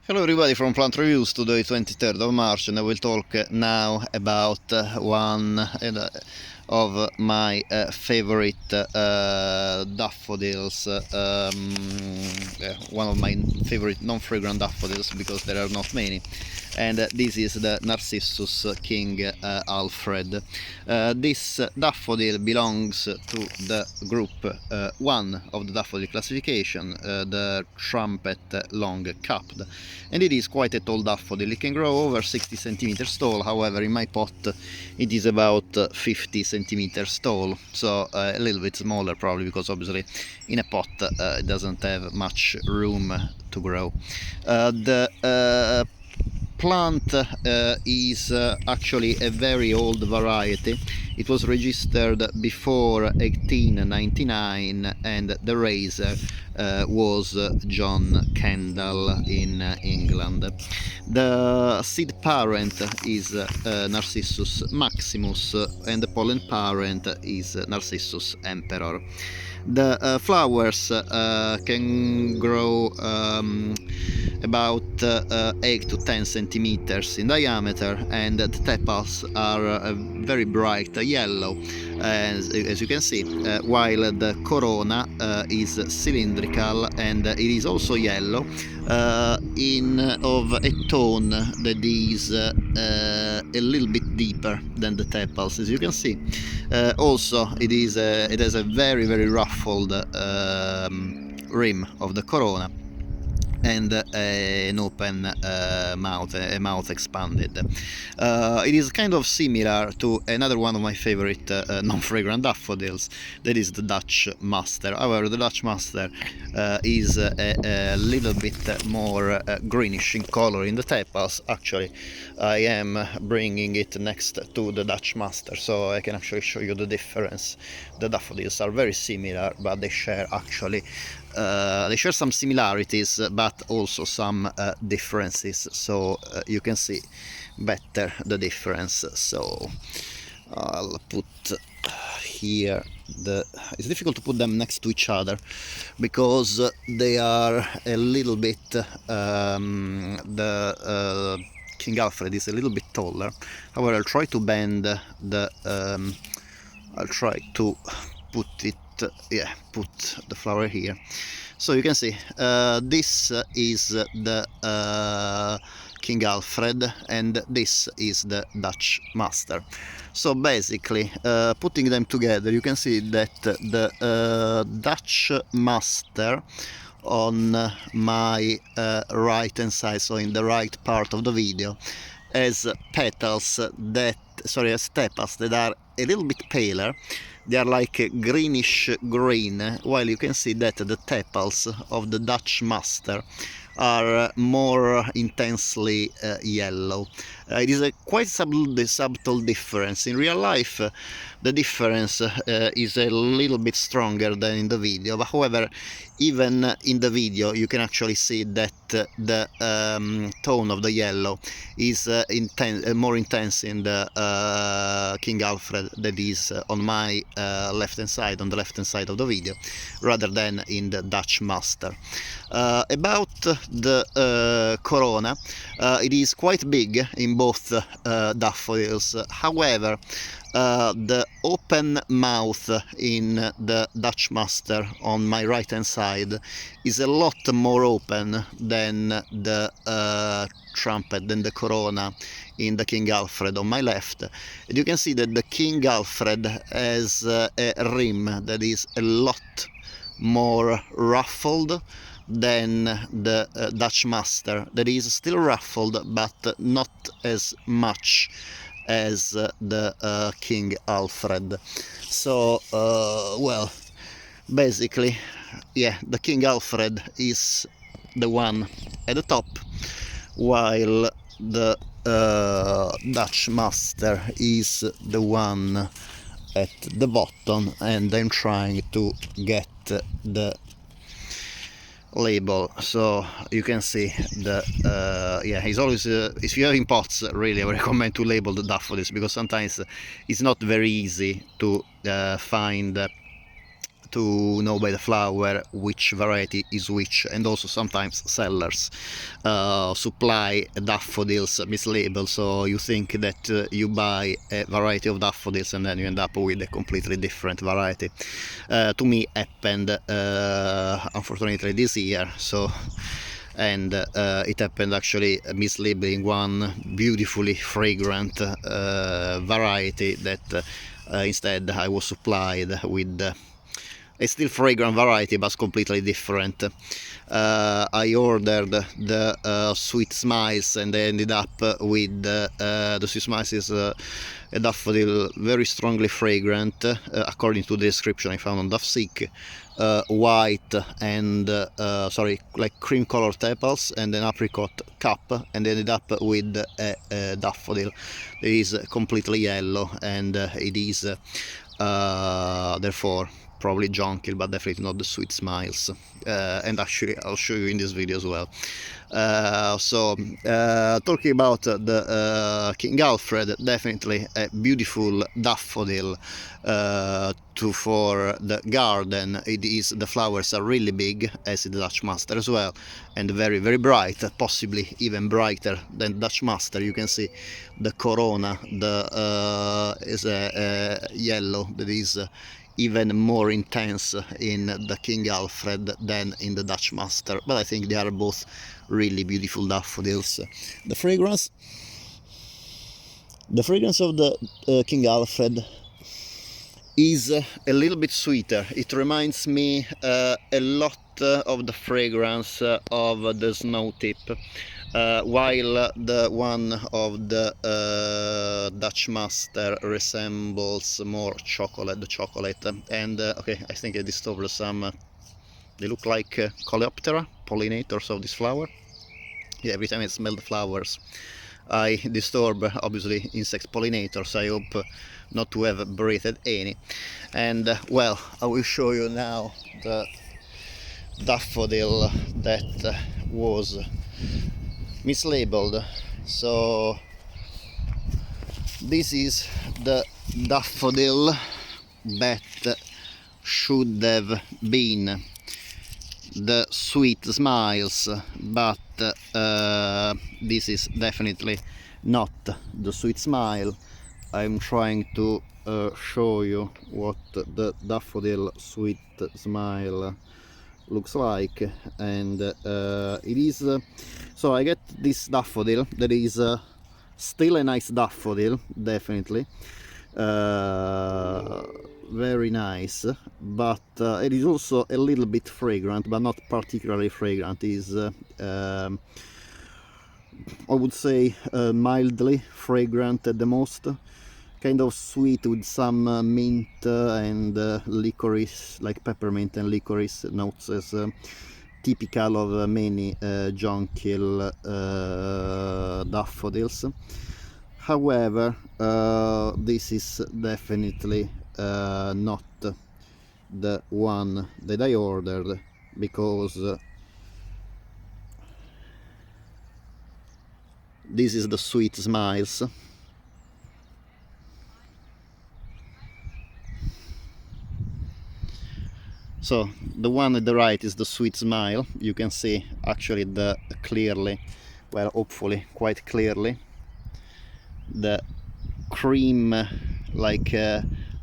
Hello everybody from Plant Reviews, today 23rd of March, and I will talk now about one of my favorite daffodils, one of my favorite non-fragrant daffodils because there are not many, and this is the Narcissus King Alfred. This daffodil belongs to the group 1 of the Daffodil Classification, the Trumpet Long-cupped, and it is quite a tall daffodil. It can grow over 60 centimeters tall. However, in my pot it is about 50 centimeters tall, so a little bit smaller probably, because obviously in a pot it doesn't have much room to grow. The plant is actually a very old variety. It was registered before 1899, and the raiser was John Kendall in England. The seed parent is Narcissus maximus, and the pollen parent is Narcissus emperor. The flowers can grow about 8 to 10 centimeters in diameter, and the tepals are very bright yellow, as you can see, while the corona is cylindrical, and it is also yellow, of a tone that is a little bit deeper than the tepals, as you can see. Also, it has a very ruffled rim of the corona, and an open mouth, a mouth expanded. It is kind of similar to another one of my favorite non-fragrant daffodils, that is the Dutch Master. However, the Dutch Master is a little bit more greenish in color in the tepals. Actually, I am bringing it next to the Dutch Master, so I can actually show you the difference. The daffodils are very similar, but they share some similarities, but also some differences, so you can see better the difference. So I'll put here it's difficult to put them next to each other because they are a little bit the King Alfred is a little bit taller. However, I'll try to bend I'll try to put the flower here, so you can see this is the King Alfred, and this is the Dutch Master. So basically, putting them together, you can see that the Dutch Master on my right hand side, so in the right part of the video, has tepals that are a little bit paler. They are like greenish green, while you can see that the tepals of the Dutch Master are more intensely yellow. It is a quite subtle difference. In real life, the difference is a little bit stronger than in the video, but however, even in the video you can actually see that the tone of the yellow is more intense in the King Alfred that is on my left hand side, on the left hand side of the video, rather than in the Dutch Master. About the corona, it is quite big in both daffodils. However, the open mouth in the Dutch Master on my right hand side is a lot more open than the trumpet, than the corona in the King Alfred on my left. And you can see that the King Alfred has a rim that is a lot more ruffled than the Dutch Master, that is still ruffled but not as much as the King Alfred. So well, basically, yeah, the King Alfred is the one at the top, while the Dutch Master is the one at the bottom, and I'm trying to get the label so you can see the he's always if you have in pots, really I would recommend to label the daffodils, because sometimes it's not very easy to find to know by the flower which variety is which, and also sometimes sellers supply daffodils mislabeled, so you think that you buy a variety of daffodils and then you end up with a completely different variety. To me happened unfortunately this year, so, and it happened actually mislabeling one beautifully fragrant variety that instead I was supplied with a still fragrant variety but completely different. I ordered the Sweet Smiles and I ended up with the Sweet Smiles is a daffodil very strongly fragrant, according to the description I found on Daffsick, white and sorry, like cream colored tepals and an apricot cup, and ended up with a daffodil that is completely yellow, and it is therefore probably John Kendall, but definitely not the Sweet Smiles, and actually I'll show you in this video as well. Talking about the King Alfred, definitely a beautiful daffodil for the garden. The flowers are really big, as in the Dutch Master as well, and very very bright, possibly even brighter than Dutch Master. You can see the corona, is a yellow that is even more intense in the King Alfred than in the Dutch Master, but I think they are both really beautiful daffodils. The fragrance of the King Alfred is a little bit sweeter. It reminds me a lot of the fragrance of the snow tip, while the one of the Dutch Master resembles more chocolate. And okay, I think I discovered some, they look like coleoptera, pollinators of this flower. Yeah, every time I smell the flowers I disturb obviously insect pollinators. I hope not to have breathed any. And well, I will show you now the daffodil that was mislabeled. So this is the daffodil that should have been the Sweet Smiles, but this is definitely not the Sweet Smile. I'm trying to show you what the daffodil Sweet Smile looks like, and it is so I get this daffodil that is still a nice daffodil, definitely very nice, but it is also a little bit fragrant, but not particularly fragrant. It is I would say mildly fragrant at the most, kind of sweet with some mint and licorice, like peppermint and licorice notes, as typical of many jonquil daffodils. However, this is definitely not the one that I ordered, because this is the Sweet Smiles. So the one at the right is the Sweet Smile. You can see actually the clearly, well, hopefully quite clearly, the cream, like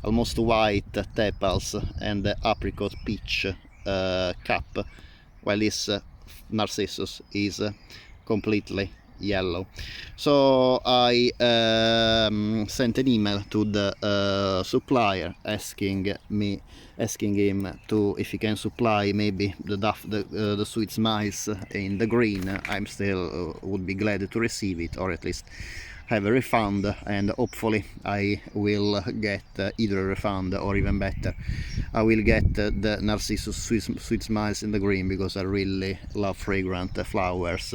almost white tepals and the apricot peach cup, while this Narcissus is completely yellow. So I sent an email to the supplier asking him to, if he can supply maybe the Sweet Smiles in the green. I'm still would be glad to receive it, or at least have a refund, and hopefully I will get either a refund, or even better, I will get the Narcissus Sweet Smiles in the green, because I really love fragrant flowers,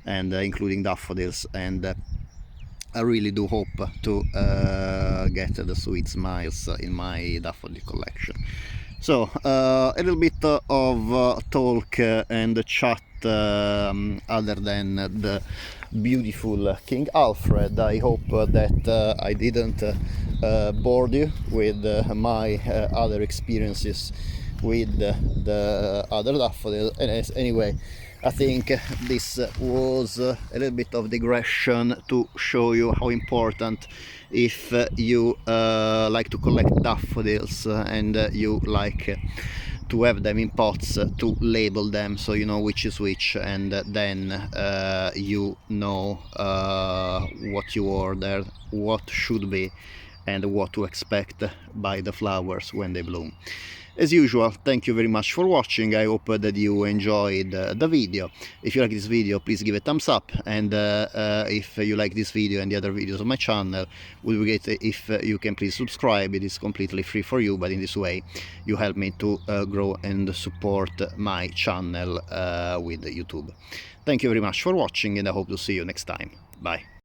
and including daffodils, and I really do hope to get the Sweet Smiles in my daffodil collection. So a little bit of talk and chat other than the beautiful King Alfred. I hope that I didn't bore you with my other experiences with the other daffodil. And anyway, I think this was a little bit of digression to show you how important, if you like to collect daffodils and you like to have them in pots, to label them so you know which is which, and then you know what you ordered, what should be, and what to expect by the flowers when they bloom. As usual, thank you very much for watching. I hope that you enjoyed the video. If you like this video, please give a thumbs up, and if you like this video and the other videos on my channel, would be great if you can please subscribe. It is completely free for you, but in this way you help me to grow and support my channel with YouTube. Thank you very much for watching, and I hope to see you next time. Bye.